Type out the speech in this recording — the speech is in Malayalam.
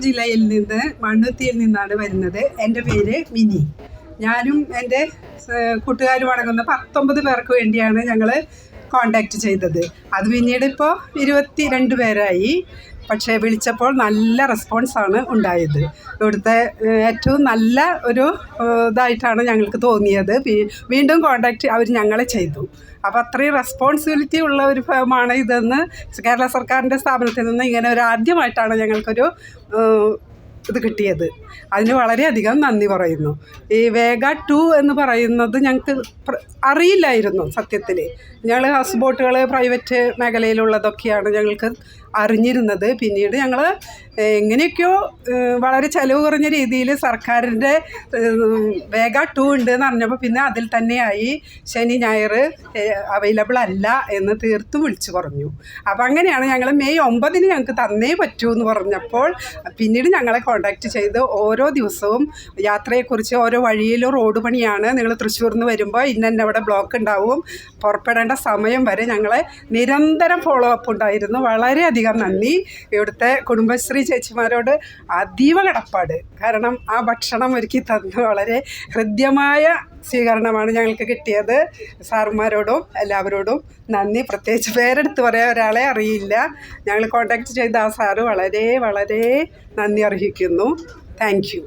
ജില്ലയിൽ നിന്ന് മണ്ണുത്തിയിൽ നിന്നാണ് വരുന്നത്. എൻ്റെ പേര് മിനി. ഞാനും എൻ്റെ കൂട്ടുകാരും അടങ്ങുന്ന 19 പേർക്ക് വേണ്ടിയാണ് ഞങ്ങൾ കോണ്ടാക്ട് ചെയ്തത്. അത് പിന്നീട് ഇപ്പോൾ 22 പേരായി. പക്ഷേ വിളിച്ചപ്പോൾ നല്ല റെസ്പോൺസാണ് ഉണ്ടായത്. ഇവിടുത്തെ ഏറ്റവും നല്ല ഒരു ഇതായിട്ടാണ് ഞങ്ങൾക്ക് തോന്നിയത്. വീണ്ടും കോണ്ടാക്ട് അവർ ഞങ്ങളെ ചെയ്തു. അപ്പോൾ അത്രയും റെസ്പോൺസിബിലിറ്റി ഉള്ള ഒരു ഫേമാണ് ഇതെന്ന് കേരള സർക്കാരിൻ്റെ സ്ഥാപനത്തിൽ നിന്ന് ഇങ്ങനെ ഒരു ആദ്യമായിട്ടാണ് ഞങ്ങൾക്കൊരു ഇത് കിട്ടിയത്. അതിന് വളരെയധികം നന്ദി പറയുന്നു. ഈ വേഗ 2 എന്ന് പറയുന്നത് ഞങ്ങൾക്ക് അറിയില്ലായിരുന്നു. സത്യത്തിൽ ഞങ്ങൾ ഹൗസ് ബോട്ടുകൾ പ്രൈവറ്റ് മേഖലയിലുള്ളതൊക്കെയാണ് ഞങ്ങൾക്ക് അറിഞ്ഞിരുന്നത്. പിന്നീട് ഞങ്ങൾ എങ്ങനെയൊക്കെയോ വളരെ ചിലവ് കുറഞ്ഞ രീതിയിൽ സർക്കാരിൻ്റെ വേഗ 2 ഉണ്ട് എന്ന് അറിഞ്ഞപ്പോൾ പിന്നെ അതിൽ തന്നെയായി. ശനി ഞായർ അവൈലബിൾ അല്ല എന്ന് തീർത്തും വിളിച്ചു പറഞ്ഞു. അപ്പോൾ അങ്ങനെയാണ് ഞങ്ങൾ മെയ് 9 ഞങ്ങൾക്ക് തന്നേ പറ്റൂ എന്ന് പറഞ്ഞപ്പോൾ പിന്നീട് ഞങ്ങളെ കോണ്ടാക്ട് ചെയ്ത് ഓരോ ദിവസവും യാത്രയെക്കുറിച്ച് ഓരോ വഴിയിലും റോഡ് പണിയാണ്, നിങ്ങൾ തൃശ്ശൂരിൽ നിന്ന് വരുമ്പോൾ അവിടെ ബ്ലോക്ക് ഉണ്ടാവും, പുറപ്പെടേണ്ട സമയം വരെ ഞങ്ങളെ നിരന്തരം ഫോളോ അപ്പ് ഉണ്ടായിരുന്നു. വളരെയധികം നന്ദി. ഇവിടുത്തെ കുടുംബശ്രീ ചേച്ചിമാരോട് അതീവ കടപ്പാട്. കാരണം ആ ഭക്ഷണം ഒരുക്കി തന്നു വളരെ ഹൃദ്യമായ സ്വീകരണമാണ് ഞങ്ങൾക്ക് കിട്ടിയത്. സാറുമാരോടും എല്ലാവരോടും നന്ദി. പ്രത്യേകിച്ച് പേരെടുത്ത് പറയാൻ ഒരാളെ അറിയില്ല. ഞങ്ങൾ കോണ്ടാക്ട് ചെയ്ത ആ സാറ് വളരെ വളരെ നന്ദി അർഹിക്കുന്നു. Thank you.